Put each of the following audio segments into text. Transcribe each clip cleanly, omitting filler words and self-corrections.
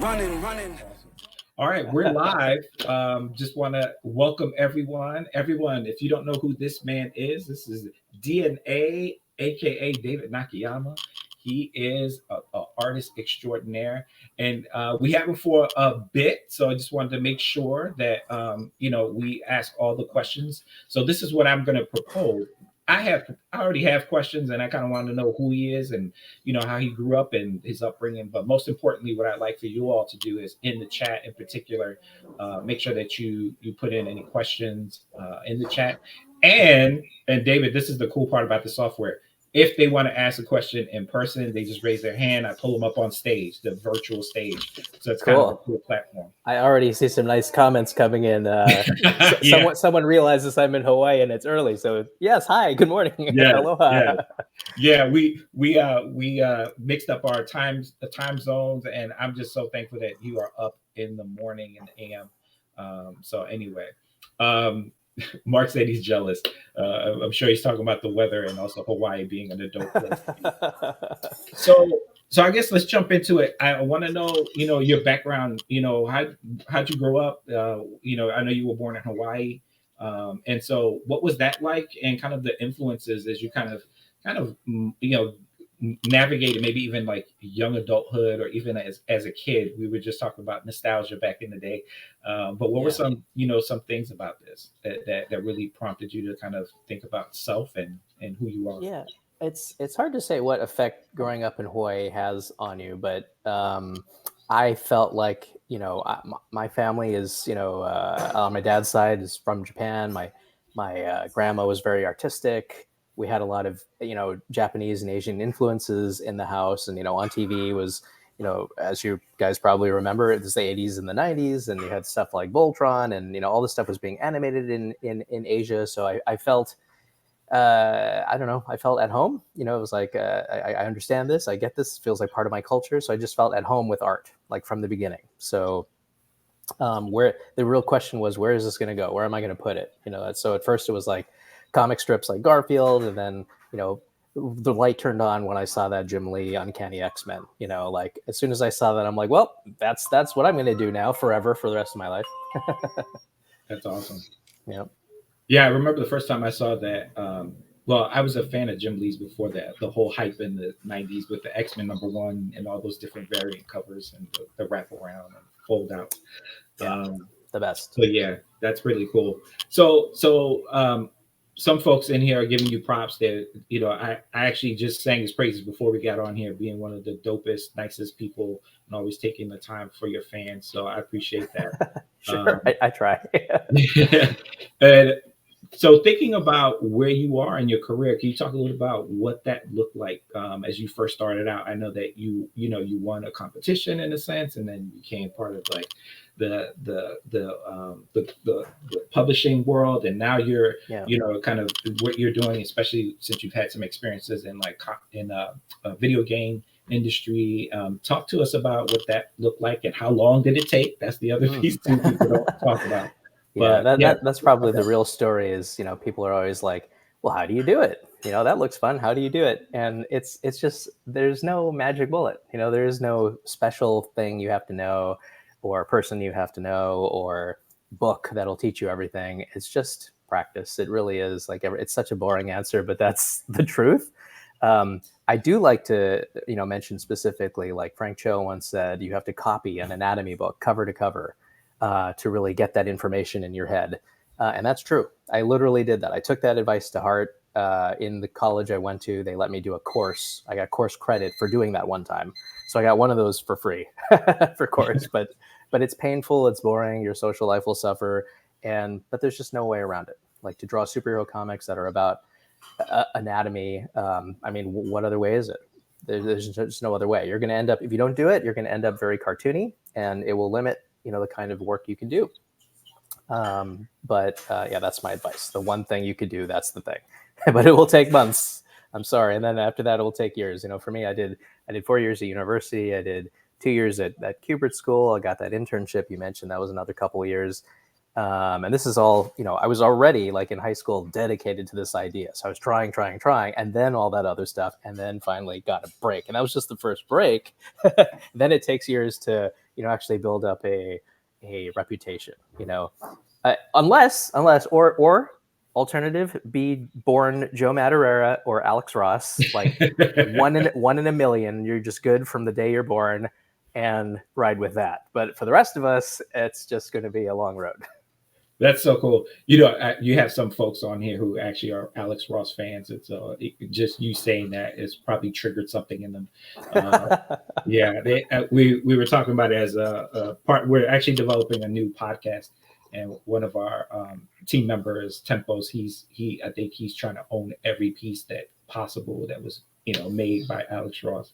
running. All right, we're live. Just want to welcome everyone. Everyone, if you don't know who this man is, this is DNA, aka David Nakayama. He is a artist extraordinaire, and we have him for a bit. So I just wanted to make sure that we ask all the questions. So this is what I'm going to propose. I already have questions, and I kind of want to know who he is and how he grew up and his upbringing. But most importantly, what I'd like for you all to do is in the chat, in particular, make sure that you put in any questions in the chat. And David, this is the cool part about the software. If they want to ask a question in person, they just raise their hand. I pull them up on stage, the virtual stage. So it's kind of a cool platform. I already see some nice comments coming in. Someone realizes I'm in Hawaii and it's early. So yes, hi, good morning. Yeah, aloha. Yeah. We mixed up our time zones, and I'm just so thankful that you are up in the morning and AM. So anyway, Mark said he's jealous. I'm sure he's talking about the weather and also Hawaii being an adult place. So I guess let's jump into it. I want to know, your background. How'd you grow up? I know you were born in Hawaii, and so what was that like? And kind of the influences as you kind of navigated maybe even like young adulthood or even as a kid. We were just talking about nostalgia back in the day, but what were some things about this that really prompted you to kind of think about self and who you are? Yeah, it's hard to say what effect growing up in Hawaii has on you, but I felt like my family is on my dad's side is from Japan. My grandma was very artistic. We had a lot of, Japanese and Asian influences in the house, and, on TV was, as you guys probably remember, it was the 80s and the 90s, and you had stuff like Voltron, and, all this stuff was being animated in Asia. So I felt, I felt at home. It was like, I understand this, I get this, feels like part of my culture. So I just felt at home with art, like from the beginning. So where the real question was, where is this going to go? Where am I going to put it? So at first it was like comic strips like Garfield, and then the light turned on when I saw that Jim Lee Uncanny X-Men. Like as soon as I saw that, I'm like, well, that's what I'm going to do now forever for the rest of my life. That's awesome. Yeah, I remember the first time I saw that. Well, I was a fan of Jim Lee's before that. The whole hype in the 90s with the X-Men #1 and all those different variant covers and the wrap around and fold out. The best. So yeah, that's really cool. So some folks in here are giving you props that, I actually just sang his praises before we got on here, being one of the dopest, nicest people and always taking the time for your fans. So I appreciate that. Sure, I try. And so thinking about where you are in your career, can you talk a little about what that looked like as you first started out? I know that you won a competition in a sense, and then you became part of like the publishing world, and now you're kind of what you're doing, especially since you've had some experiences in a video game industry. Talk to us about what that looked like and how long did it take? That's the other piece too people don't talk about. That's probably the real story is, people are always like, well, how do you do it? That looks fun. How do you do it? And it's just, there's no magic bullet. There is no special thing you have to know or person you have to know or book that'll teach you everything. It's just practice. It really is. Like, it's such a boring answer, but that's the truth. I do like to, mention specifically, like Frank Cho once said, you have to copy an anatomy book cover to cover. To really get that information in your head. And that's true. I literally did that. I took that advice to heart. In the college I went to, they let me do a course. I got course credit for doing that one time. So I got one of those for free for course, but it's painful. It's boring. Your social life will suffer. But there's just no way around it. Like to draw superhero comics that are about anatomy. What other way is it? There's just no other way. You're going to end up, if you don't do it, you're going to end up very cartoony, and it will limit the kind of work you can do. That's my advice. The one thing you could do, that's the thing. But it will take months. I'm sorry. And then after that, it will take years. For me, I did 4 years at university. I did 2 years at Kubert School. I got that internship you mentioned. That was another couple of years. And this is all, I was already like in high school dedicated to this idea. So I was trying, and then all that other stuff. And then finally got a break. And that was just the first break. Then it takes years to, actually build up a reputation. Unless alternative, be born Joe Madureira or Alex Ross, like one in a million. You're just good from the day you're born, and ride with that. But for the rest of us, it's just going to be a long road. That's so cool. You have some folks on here who actually are Alex Ross fans. Just you saying that it's probably triggered something in them. Yeah, we were talking about it as a part. We're actually developing a new podcast, and one of our team members, Tempos, I think he's trying to own every piece that possible that was made by Alex Ross.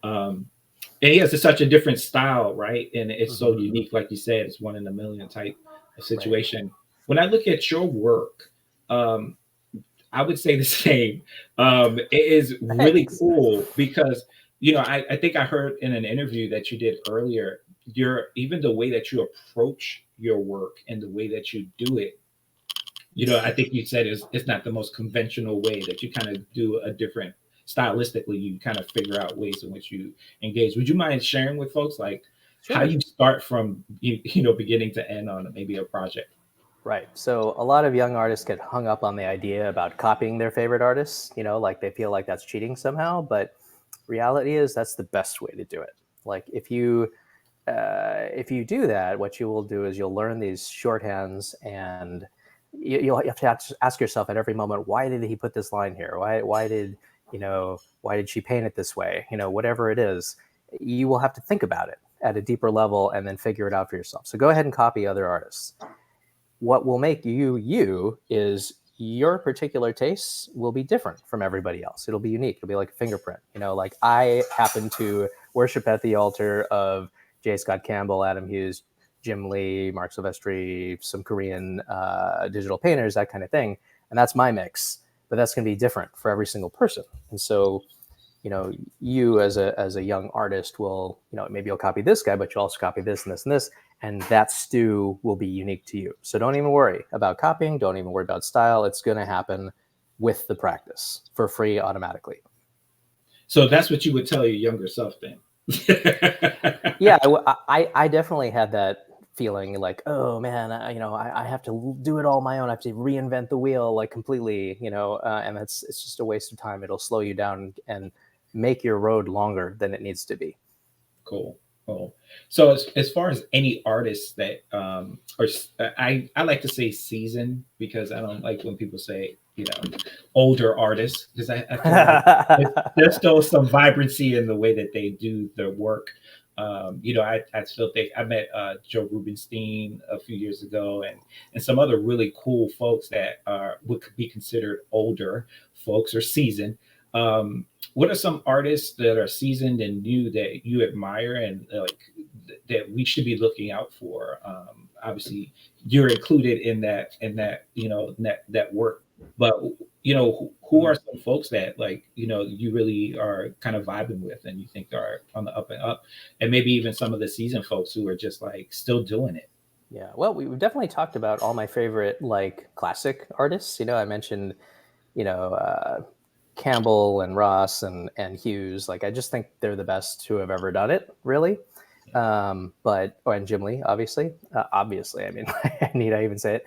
And he has such a different style, right? And it's so unique, like you said, it's one in a million type of situation. Right. When I look at your work, I would say the same. It is really cool because I think I heard in an interview that you did earlier, even the way that you approach your work and the way that you do it. I think you said it's not the most conventional way, that you kind of do a different stylistically, you kind of figure out ways in which you engage. Would you mind sharing with folks like how you start from beginning to end on maybe a project? Right. So a lot of young artists get hung up on the idea about copying their favorite artists, like they feel like that's cheating somehow. But reality is that's the best way to do it. Like if you do that, what you will do is you'll learn these shorthands, and you'll have to ask yourself at every moment, why did he put this line here? Why did she paint it this way? Whatever it is, you will have to think about it at a deeper level and then figure it out for yourself. So go ahead and copy other artists. What will make you is your particular tastes will be different from everybody else. It'll be unique. It'll be like a fingerprint. Like I happen to worship at the altar of J. Scott Campbell, Adam Hughes, Jim Lee, Mark Silvestri, some Korean digital painters, that kind of thing. And that's my mix. But that's going to be different for every single person. And so, you as a young artist will, maybe you'll copy this guy, but you'll also copy this and this and this. And that stew will be unique to you. So don't even worry about copying. Don't even worry about style. It's going to happen with the practice for free automatically. So that's what you would tell your younger self then? Yeah, I definitely had that feeling like, oh man, I have to do it all on my own. I have to reinvent the wheel like completely, and it's just a waste of time. It'll slow you down and make your road longer than it needs to be. Cool. So as far as any artists that I like to say seasoned, because I don't like when people say older artists, because I feel like there's still some vibrancy in the way that they do their work. I still think I met Joe Rubenstein a few years ago, and some other really cool folks that would be considered older folks or seasoned. What are some artists that are seasoned and new that you admire and that we should be looking out for? Obviously, you're included in that work, but who are some folks that you really are kind of vibing with and you think are on the up and up, and maybe even some of the seasoned folks who are just still doing it? Yeah, well, we've definitely talked about all my favorite classic artists. I mentioned Campbell and Ross and Hughes. I just think they're the best who have ever done it, really. And Jim Lee, obviously. I mean, need I even say it?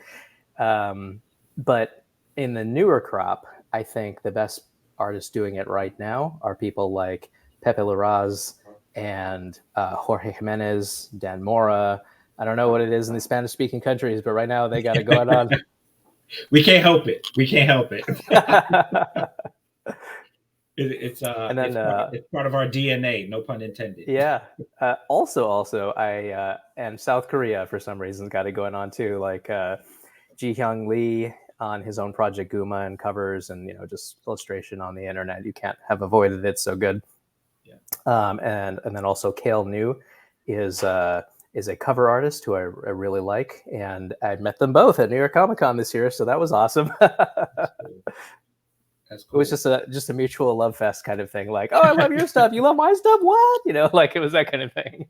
But in the newer crop, I think the best artists doing it right now are people like Pepe Larraz and Jorge Jimenez, Dan Mora. I don't know what it is in the Spanish-speaking countries, but right now they got it going on. We can't help it. It's part of our DNA, no pun intended. Yeah. Also, I and South Korea for some reason got it going on too. Ji Hyung Lee on his own project Guma and covers and just illustration on the internet. You can't have avoided it. So good. Yeah. And then also Kale New is a cover artist who I really like, and I met them both at New York Comic Con this year, so that was awesome. That's cool. It was just a mutual love fest kind of thing. Oh, I love your stuff. You love my stuff. What? It was that kind of thing.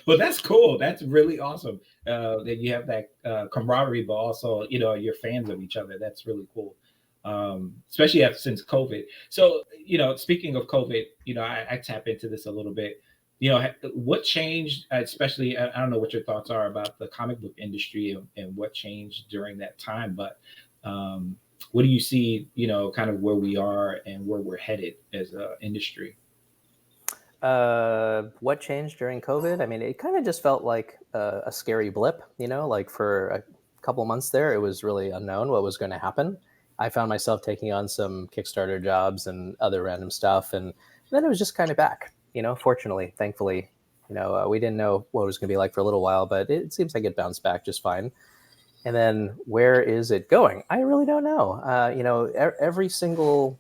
Well, that's cool. That's really awesome that you have that camaraderie, but also, you're fans of each other. That's really cool. Especially since COVID. So, speaking of COVID, I tap into this a little bit. what changed, especially, I don't know what your thoughts are about the comic book industry and what changed during that time, but um, what do you see, kind of where we are and where we're headed as an industry? What changed during COVID? I mean, it kind of just felt like a scary blip, like for a couple months there, it was really unknown what was going to happen. I found myself taking on some Kickstarter jobs and other random stuff. And then it was just kind of back, fortunately, thankfully, we didn't know what it was going to be like for a little while, but it seems like it bounced back just fine. And then where is it going? I really don't know. Every single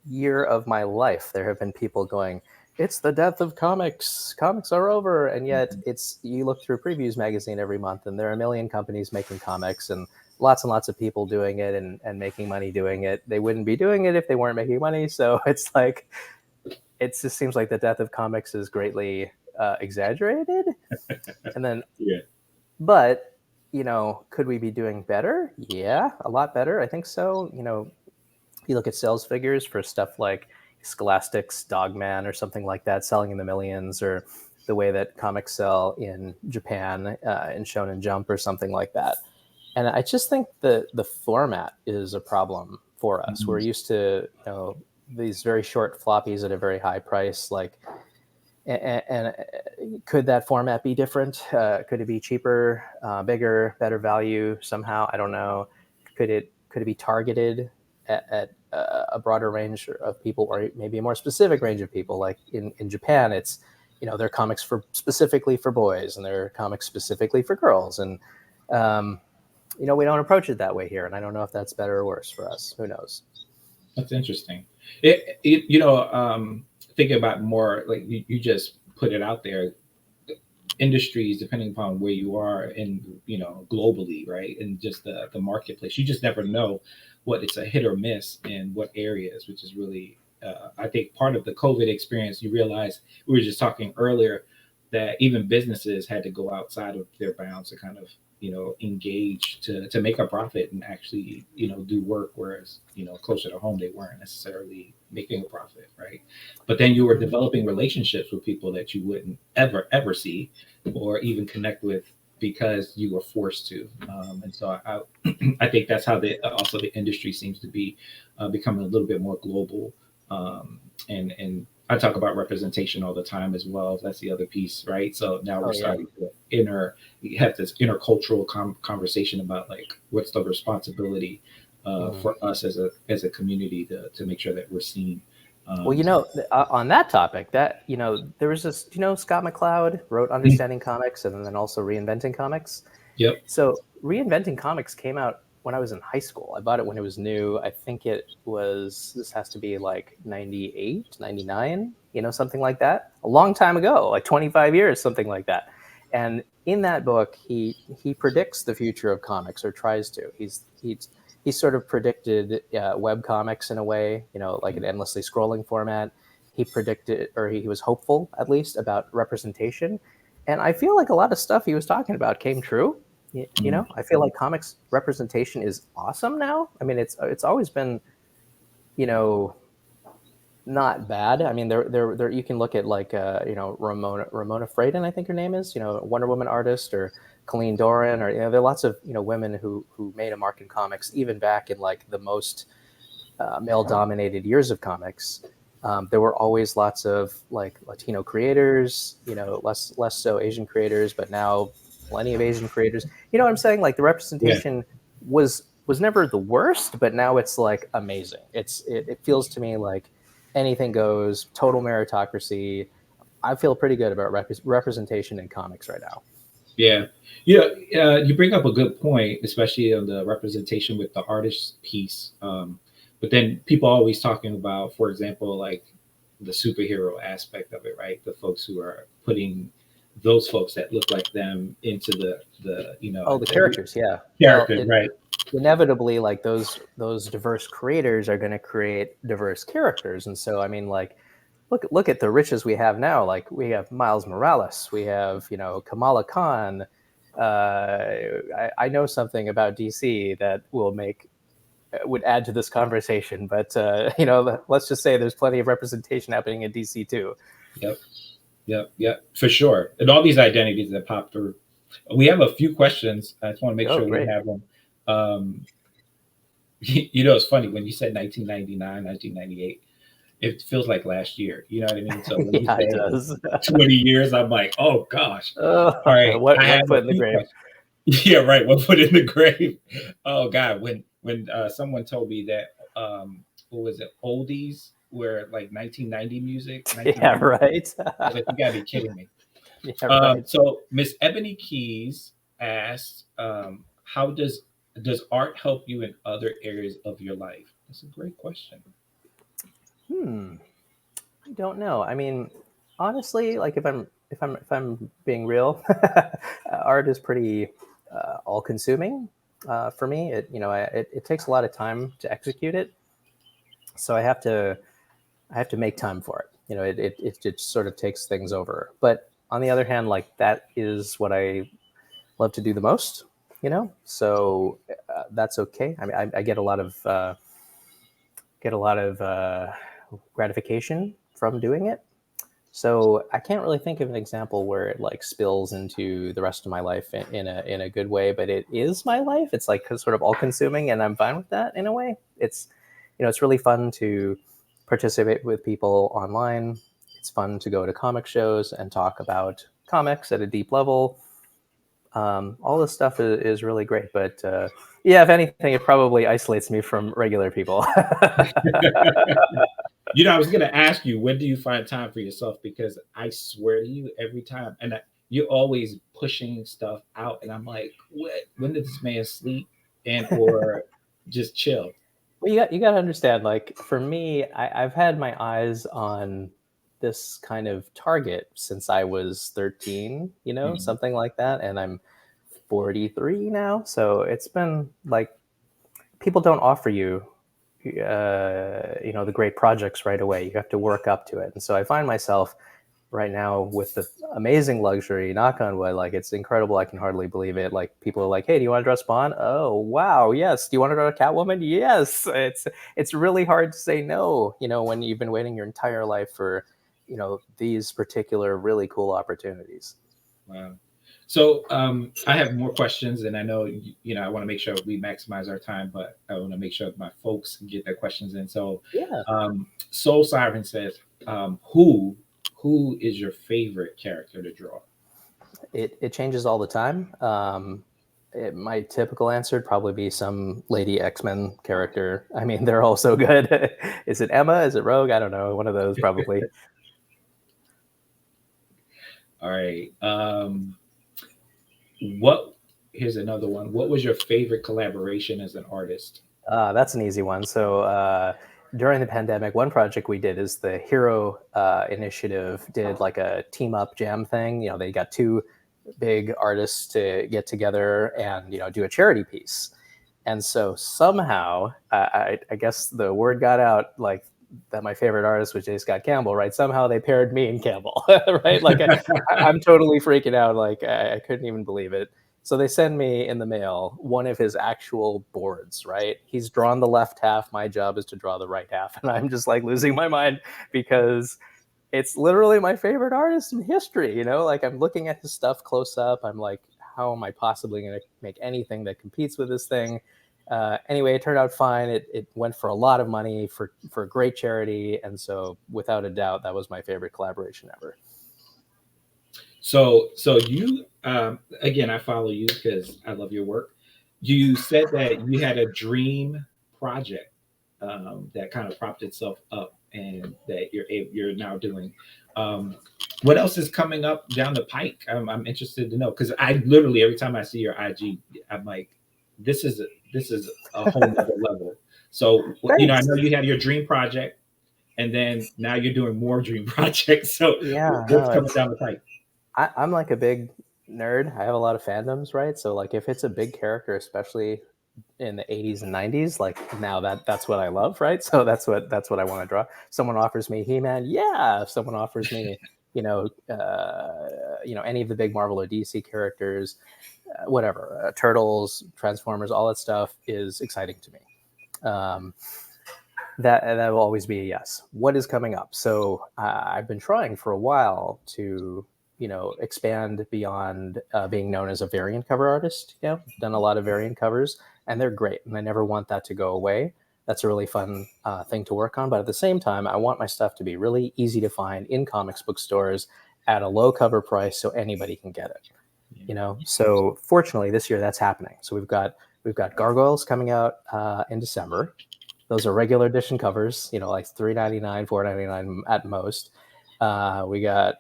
year of my life, there have been people going, "It's the death of comics. Comics are over." And yet, you look through Previews magazine every month, and there are a million companies making comics, and lots of people doing it and making money doing it. They wouldn't be doing it if they weren't making money. So it's like it just seems like the death of comics is greatly exaggerated. And then Yeah. but, could we be doing better? Yeah, a lot better. I think so. You look at sales figures for stuff like Scholastic's Dogman or something like that, selling in the millions, or the way that comics sell in Japan in Shonen Jump or something like that. And I just think the format is a problem for us. We're Mhm. used to, these very short floppies at a very high price, like and could that format be different? Could it be cheaper, bigger, better value somehow? I don't know. Could it be targeted at a broader range of people, or maybe a more specific range of people? Like in Japan, it's they're comics for specifically for boys, and they're comics specifically for girls, and um, we don't approach it that way here. And I don't know if that's better or worse for us. Who knows? That's interesting. Thinking about more like you just put it out there, industries, depending upon where you are and, globally, right? And just the marketplace, you just never know what it's a hit or miss in what areas, which is really, I think, part of the COVID experience. You realize, we were just talking earlier, that even businesses had to go outside of their bounds to kind of, engage to make a profit and actually, do work, whereas, closer to home they weren't necessarily making a profit, right? But then you were developing relationships with people that you wouldn't ever see or even connect with, because you were forced to. And so I think that's how also the industry seems to be becoming a little bit more global. And I talk about representation all the time as well. That's the other piece, right? So now Oh we're yeah. starting to you have this intercultural conversation about, like, what's the responsibility Mhm. for us as a community to make sure that we're seen. Well, Um, on that topic, that there was this. Scott McCloud wrote Understanding Comics and then also Reinventing Comics. yep. So Reinventing Comics came out when I was in high school. I bought it when it was new. I think this has to be like 98, 99, something like that. A long time ago, like 25 years, something like that. And in that book, he predicts the future of comics, or tries to. He sort of predicted web comics in a way, like an endlessly scrolling format. He predicted, or he was hopeful at least, about representation. And I feel like a lot of stuff he was talking about came true. Mm. I feel like comics representation is awesome now. I mean, it's always been, you know, not bad. I mean, there you can look at like Ramona Fradon, I think her name is, Wonder Woman artist, or Colleen Doran, or there are lots of women who made a mark in comics even back in like the most male dominated years of comics. There were always lots of like Latino creators, less so Asian creators, but now plenty of Asian creators. You know what I'm saying? Like the Yeah. representation was never the worst, but now it's like amazing. It feels to me like anything goes, total meritocracy. I feel pretty good about representation in comics right now. Yeah. You bring up a good point, especially on the representation with the artist piece. But then people are always talking about, for example, like the superhero aspect of it, right? The folks who are putting those folks that look like them into Oh, the characters, yeah. Well, characters, right? inevitably, like those diverse creators are going to create diverse characters, and so I mean, like, look at the riches we have now. Like we have Miles Morales, we have Kamala Khan. I know something about DC that would add to this conversation, but let's just say there's plenty of representation happening in DC too. Yep. Yep, yep, for sure. And all these identities that pop through. We have a few questions. I just want to make Oh, sure we great. have them. You know, it's funny when you said 1999, 1998. It feels like last year. You know what I mean? So when you Yeah, it say does. 20 years, I'm like, oh gosh. All right, What I have what put a in the few grave? questions. Yeah, right. What put in the grave? Oh God, when someone told me that what was it, oldies were like 1990 music, Yeah, 1990. right. I was like, you gotta be kidding me. Yeah, right. So Miss Ebony Keys asked, how does art help you in other areas of your life? That's a great question. Hmm. I don't know. I mean, honestly, like if I'm being real, art is pretty all-consuming for me. It takes a lot of time to execute it, so I have to make time for it. It just sort of takes things over. But on the other hand, like that is what I love to do the most. So that's okay. I mean, I get a lot of gratification from doing it. So I can't really think of an example where it like spills into the rest of my life in a good way, but it is my life. It's like sort of all consuming, and I'm fine with that in a way. It's really fun to participate with people online. It's fun to go to comic shows and talk about comics at a deep level. All this stuff is really great, but yeah, if anything, it probably isolates me from regular people. You know, I was gonna ask you, when do you find time for yourself? Because I swear to you, every time, and you're always pushing stuff out, and I'm like, what? When did this man sleep and or just chill? Well, you got to understand, like for me, I've had my eyes on this kind of target since I was 13, Mhm. something like that, and I'm 43 now. So it's been like people don't offer you, the great projects right away. You have to work up to it, and so I find myself right now with the amazing luxury, knock on wood, like it's incredible. I can hardly believe it. Like people are like, hey, do you want to draw Spawn? Oh wow, yes. Do you want to draw Catwoman? Yes. It's really hard to say no, when you've been waiting your entire life for these particular really cool opportunities. Wow. So I have more questions, and I know you know I want to make sure we maximize our time, but I want to make sure my folks get their questions in. So, Yeah, Soul Siren says, who is your favorite character to draw? it changes all the time. My typical answer would probably be some Lady X-Men character. I mean, they're all so good. Is it Emma? Is it Rogue? I don't know. One of those probably. All right. What? Here's another one. What was your favorite collaboration as an artist? That's an easy one. So during the pandemic, one project we did is the Hero Initiative did like a team up jam thing. They got two big artists to get together and do a charity piece. And so somehow, I guess the word got out like that my favorite artist was J. Scott Campbell, right? Somehow they paired me and Campbell, right? Like I'm totally freaking out. Like I couldn't even believe it. So they send me in the mail one of his actual boards, right? He's drawn the left half. My job is to draw the right half. And I'm just like losing my mind because it's literally my favorite artist in history. Like I'm looking at his stuff close up. I'm like, how am I possibly going to make anything that competes with this thing? Anyway, it turned out fine. It went for a lot of money for a great charity. And so without a doubt, that was my favorite collaboration ever. So you again, I follow you because I love your work. You said that you had a dream project that kind of propped itself up, and that you're now doing. Um, what else is coming up down the pike? I'm interested to know because I literally every time I see your IG, I'm like, this is this is a whole nother level. So you know, I Thanks. know you have your dream project, and then now you're doing more dream projects. So Yeah, what's no, coming it's down the pike? I'm like a big nerd. I have a lot of fandoms, right? So like if it's a big character, especially in the 80s and 90s, like now that's what I love, right? So that's what I want to draw. Someone offers me He-Man, yeah. If someone offers me any of the big Marvel or DC characters, whatever, Turtles, Transformers, all that stuff is exciting to me. um, that will always be a yes. What is coming up? So I've been trying for a while to, expand beyond being known as a variant cover artist. Done a lot of variant covers, and they're great, and I never want that to go away. That's a really fun thing to work on. But at the same time, I want my stuff to be really easy to find in comics book stores at a low cover price, so anybody can get it. So fortunately, this year that's happening. So we've got Gargoyles coming out in December. Those are regular edition covers, like $3.99, $4.99 at most.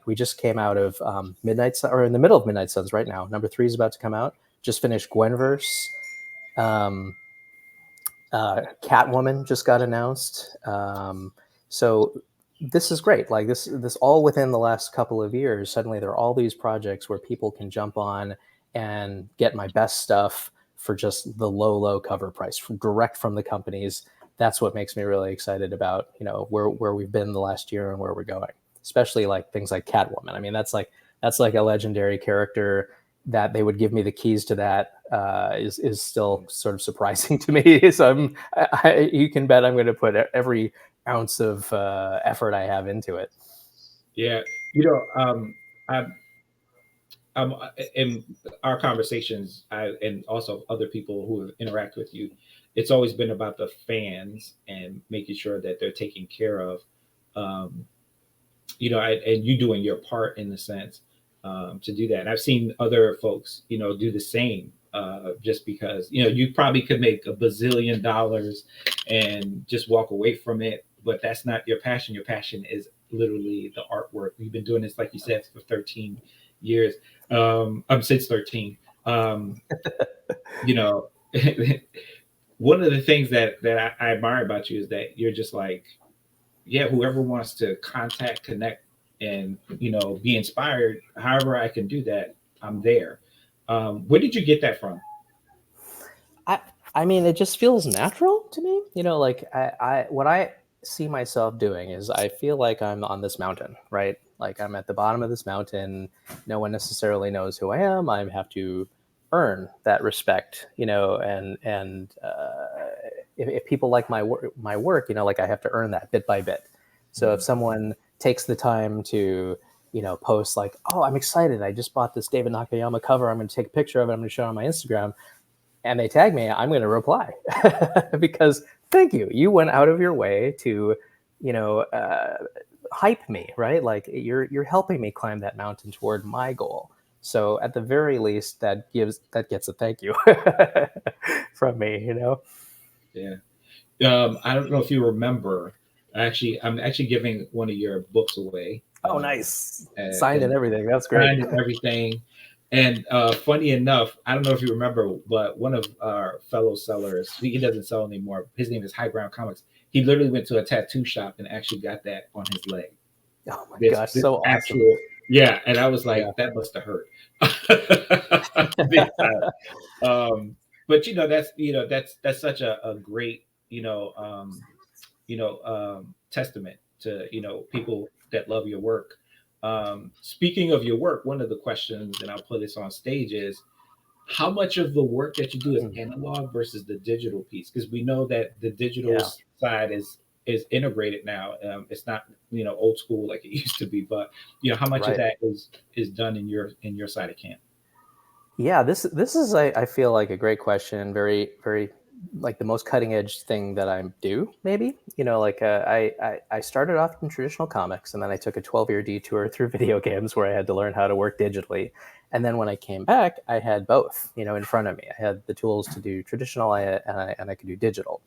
We just came out of Midnight Sun, or in the middle of Midnight Suns right now. Number 3 is about to come out. Just finished Gwenverse. Catwoman just got announced. So this is great. Like this all within the last couple of years. Suddenly there are all these projects where people can jump on and get my best stuff for just the low cover price, direct from the companies. That's what makes me really excited about, where we've been the last year and where we're going. Especially like things like Catwoman. I mean, that's like a legendary character. That they would give me the keys to that is still sort of surprising to me. So you can bet I'm going to put every ounce of effort I have into it. Yeah, I'm in our conversations, and also other people who interact with you, it's always been about the fans and making sure that they're taken care of. Um, and you doing your part in the sense to do that. And I've seen other folks, do the same. Just because you probably could make a bazillion dollars and just walk away from it, but that's not your passion. Your passion is literally the artwork. You've been doing this, like you said, for 13 years. I'm since 13. You know, one of the things that I admire about you is that you're just like, yeah, whoever wants to contact, connect, and be inspired, however I can do that, I'm there. Where did you get that from? I mean, it just feels natural to me. Like what I see myself doing is I feel like I'm on this mountain, right? Like I'm at the bottom of this mountain. No one necessarily knows who I am. I have to earn that respect, and if people like my work, like I have to earn that bit by bit. So if someone takes the time to, post like, oh, I'm excited, I just bought this David Nakayama cover, I'm going to take a picture of it, I'm going to show it on my Instagram, and they tag me, I'm going to reply because thank you. You went out of your way to, hype me, right? Like you're helping me climb that mountain toward my goal. So at the very least, that gets a thank you from me. Yeah. I don't know if you remember. I'm actually giving one of your books away. Oh, nice! Signed and everything. That's great. Signed and everything. And funny enough, I don't know if you remember, but one of our fellow sellers, he doesn't sell anymore. His name is High Ground Comics. He literally went to a tattoo shop and actually got that on his leg. Oh my gosh, so awesome. Yeah, and I was like, that must have hurt. Big time. But that's such a great testament to people that love your work. Speaking of your work, one of the questions, and I'll put this on stage, is how much of the work that you do is analog versus the digital piece? Because we know that the digital side is integrated now. It's not old school like it used to be, but how much of that is done in your side of camp? Yeah, this is I feel like a great question. Very very like the most cutting edge thing that I do. Maybe like I started off in traditional comics, and then I took a 12-year detour through video games where I had to learn how to work digitally. And then when I came back, I had both in front of me. I had the tools to do traditional, and I could do digital.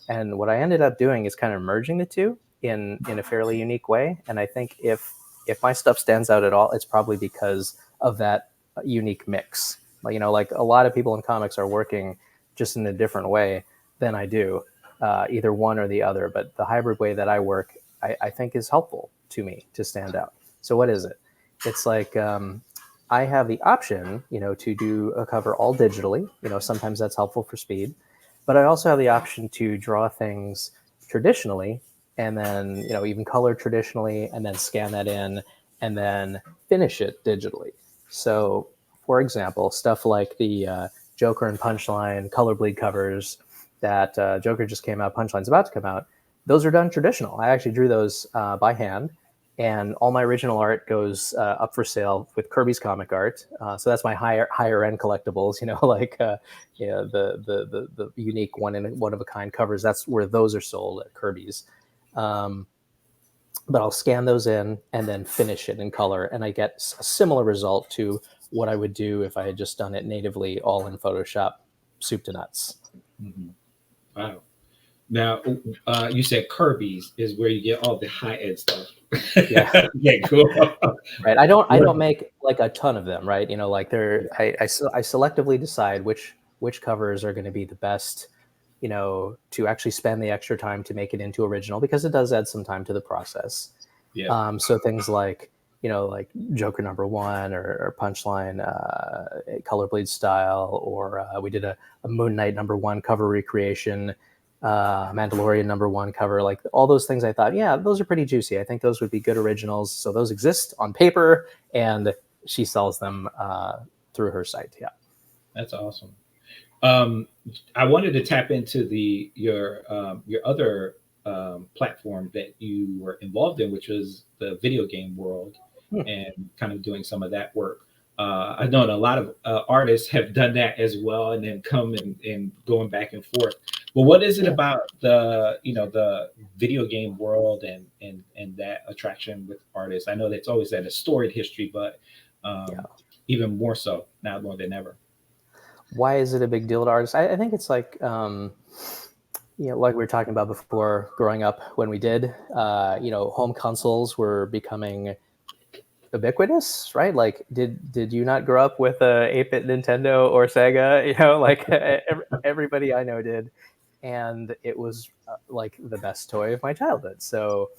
And what I ended up doing is kind of merging the two in a fairly unique way. And I think if my stuff stands out at all, it's probably because of that unique mix. Like a lot of people in comics are working just in a different way than I do, either one or the other. But the hybrid way that I work, I think is helpful to me to stand out. So what is it? It's like I have the option, to do a cover all digitally. Sometimes that's helpful for speed. But I also have the option to draw things traditionally and then, even color traditionally and then scan that in and then finish it digitally. So, for example, stuff like the Joker and Punchline color bleed covers that Joker just came out, Punchline's about to come out. those are done traditional. I actually drew those by hand, and all my original art goes up for sale with Kirby's comic art. So that's my higher end collectibles, like the unique one of a kind covers. That's where those are sold at Kirby's. But I'll scan those in and then finish it in color, and I get a similar result to what I would do if I had just done it natively, all in Photoshop, soup to nuts. Mm-hmm. Wow. Now, you said Kirby's is where you get all the high end stuff. Yeah. Yeah, cool. Right. I don't make like a ton of them, right? Like I selectively decide which covers are going to be the best, to actually spend the extra time to make it into original, because it does add some time to the process. Yeah. So things like, like Joker #1 or Punchline, Color Bleed style, or we did a Moon Knight #1 cover recreation, Mandalorian #1 cover, like all those things. I thought, yeah, those are pretty juicy. I think those would be good originals. So those exist on paper, and she sells them through her site. Yeah. That's awesome. I wanted to tap into your other platform that you were involved in, which was the video game world, and kind of doing some of that work. I know a lot of artists have done that as well, and then come and going back and forth. But what is it about the video game world and that attraction with artists? I know that's always had a storied history, but even more so now more than ever. Why is it a big deal to artists? I think it's like, like we were talking about before, growing up when we did, home consoles were becoming ubiquitous, right? Like, did you not grow up with a 8-bit Nintendo or Sega? Like everybody I know did, and it was like the best toy of my childhood. So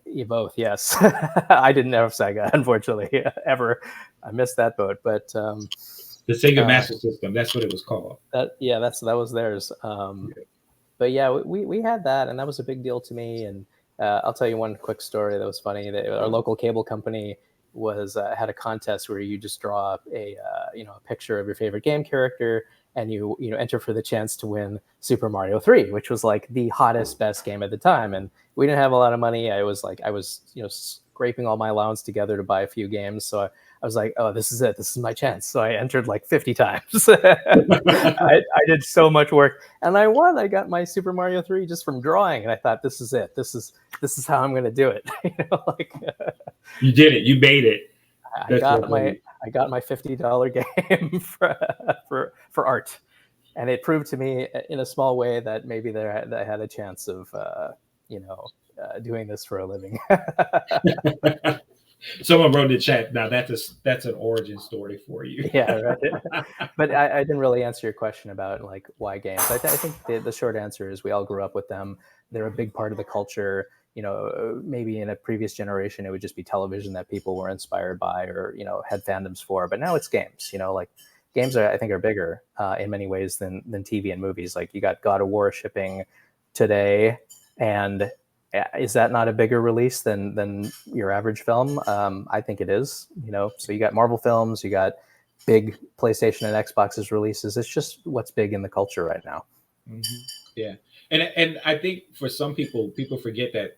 you both, yes. I didn't have Sega, unfortunately, ever. I missed that boat, but the Sega Master System, that's what it was called. That was theirs. But yeah, we had that, and that was a big deal to me. And I'll tell you one quick story that was funny. Our local cable company had a contest where you just draw a picture of your favorite game character, and you enter for the chance to win Super Mario 3, which was like the hottest, best game at the time. And we didn't have a lot of money. I was scraping all my allowance together to buy a few games. So I was like, oh, this is it. This is my chance. So I entered like 50 times. I did so much work, and I won. I got my Super Mario 3 just from drawing, and I thought, this is it. This is how I'm going to do it. You did it. You made it. I got my $50 game for art, and it proved to me in a small way that maybe I had a chance of doing this for a living. Someone wrote in the chat. Now that's an origin story for you. Yeah, right. But I didn't really answer your question about like why games. I think the short answer is we all grew up with them. They're a big part of the culture. Maybe in a previous generation it would just be television that people were inspired by or had fandoms for. But now it's games. Like games I think are bigger in many ways than TV and movies. Like you got God of War shipping today, and is that not a bigger release than your average film? I think it is. So you got Marvel films, you got big PlayStation and Xbox's releases. It's just what's big in the culture right now. Mm-hmm. Yeah, and I think for some people forget that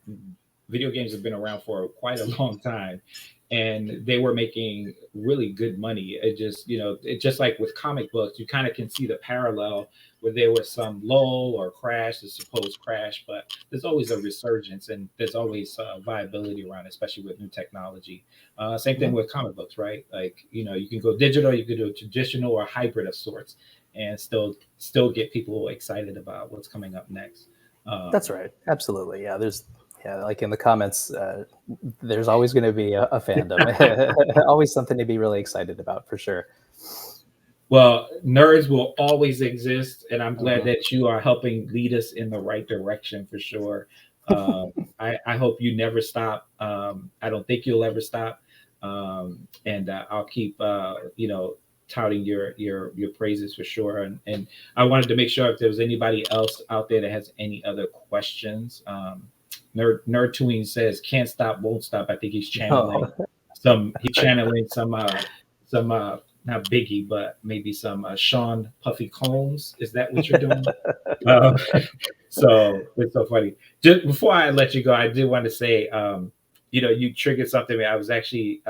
video games have been around for quite a long time, and they were making really good money. It just like with comic books, you kind of can see the parallel where there was some lull or crash, the supposed crash, but there's always a resurgence and there's always viability around it, especially with new technology. Same thing with comic books, right? Like, you can go digital, you can do a traditional or hybrid of sorts and still get people excited about what's coming up next. That's right. Absolutely. Yeah. Like in the comments, there's always going to be a fandom, always something to be really excited about, for sure. Well, nerds will always exist, and I'm glad that you are helping lead us in the right direction for sure. I hope you never stop. I don't think you'll ever stop, and I'll keep touting your praises for sure. And I wanted to make sure if there was anybody else out there that has any other questions. Nerd Tween says can't stop, won't stop. I think he's channeling some not Biggie, but maybe some Sean Puffy Combs. Is that what you're doing? Um, so it's so funny. Just before I let you go, I did want to say, you triggered something. I was actually,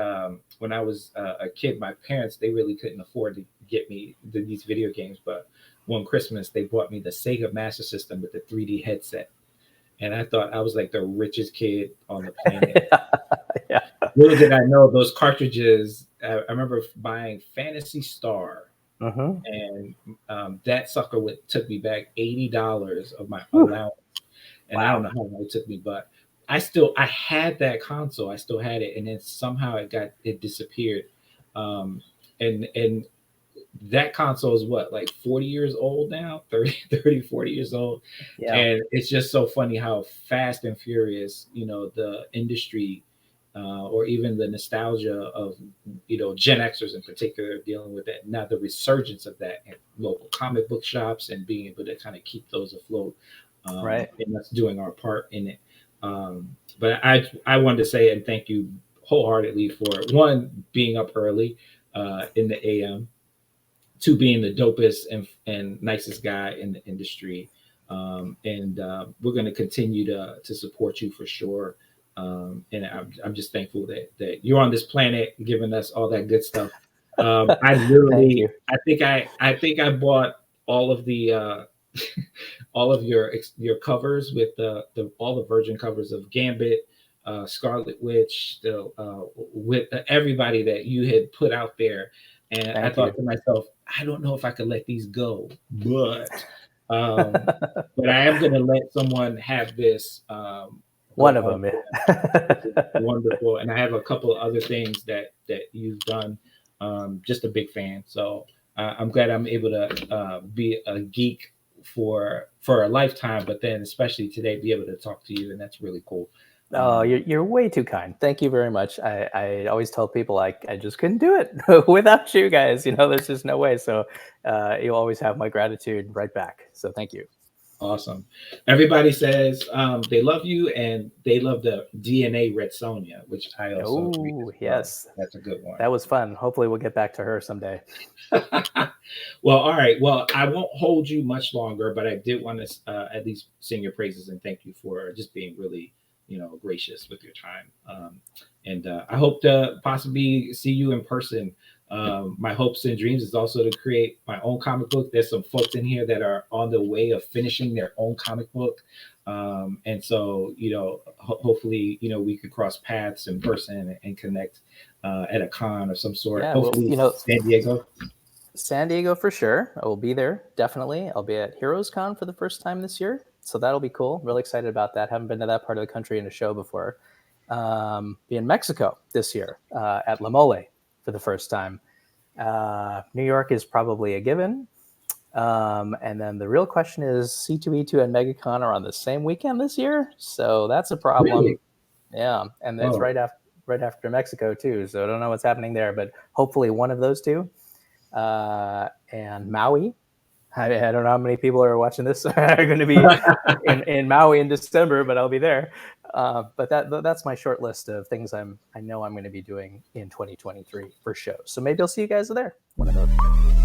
when I was a kid, my parents, they really couldn't afford to get me these video games, but one Christmas they bought me the Sega Master System with the 3D headset, and I thought I was like the richest kid on the planet. Yeah. Little did I know those cartridges. I remember buying Fantasy Star, Mm-hmm. and that sucker took me back $80 of my Whew. allowance, and I don't Wow. know how long it took me, but I had that console, I still had it, and then somehow it disappeared, um, and that console is what, like 40 years old now, 40 years old, Yeah. and it's just so funny how fast and furious the industry, or even the nostalgia of Gen Xers in particular dealing with that now, the resurgence of that in local comic book shops and being able to kind of keep those afloat, Right. and us doing our part in it. But I wanted to say and thank you wholeheartedly for one, being up early in the AM, to being the dopest and nicest guy in the industry. And we're going to continue to support you for sure. And I'm just thankful that you're on this planet, giving us all that good stuff. I Thank you. literally, I think I bought all of the all of your covers with the all the Virgin covers of Gambit, Scarlet Witch, with everybody that you had put out there, and I Thank you. thought to myself, I don't know if I could let these go, um, but I am going to let someone have this, go One of on, them. which is wonderful. And I have a couple of other things that you've done. Just a big fan, so I'm glad I'm able to be a geek for a lifetime, but then especially today be able to talk to you, and that's really cool. Oh, Um, you're way too kind. Thank you very much. I always tell people like I just couldn't do it without you guys. There's just no way. So you'll always have my gratitude right back. So thank you. awesome. Everybody says they love you and they love the DNA Red Sonja, which I also agree Oh, as well. yes. That's a good one. That was fun. Hopefully we'll get back to her someday. Well, all right. Well, I won't hold you much longer, but I did want to at least sing your praises and thank you for just being really, gracious with your time. And I hope to possibly see you in person. My hopes and dreams is also to create my own comic book. There's some folks in here that are on the way of finishing their own comic book. And so, hopefully, we could cross paths in person and connect at a con of some sort. Yeah, well, Hopefully, San Diego. San Diego for sure. I will be there, definitely. I'll be at Heroes Con for the first time this year. So that'll be cool. Really excited about that. Haven't been to that part of the country in a show before. Be in Mexico this year at La Mole for the first time. New York is probably a given. And then the real question is C2E2 and MegaCon are on the same weekend this year. So that's a problem. Really? Yeah. And it's Oh, right after Mexico too. So I don't know what's happening there, but hopefully one of those two. And Maui. I don't know how many people are watching this are going to be in Maui in December, but I'll be there. But that's my short list of things I know I'm going to be doing in 2023 for shows. So maybe I'll see you guys there. One of those.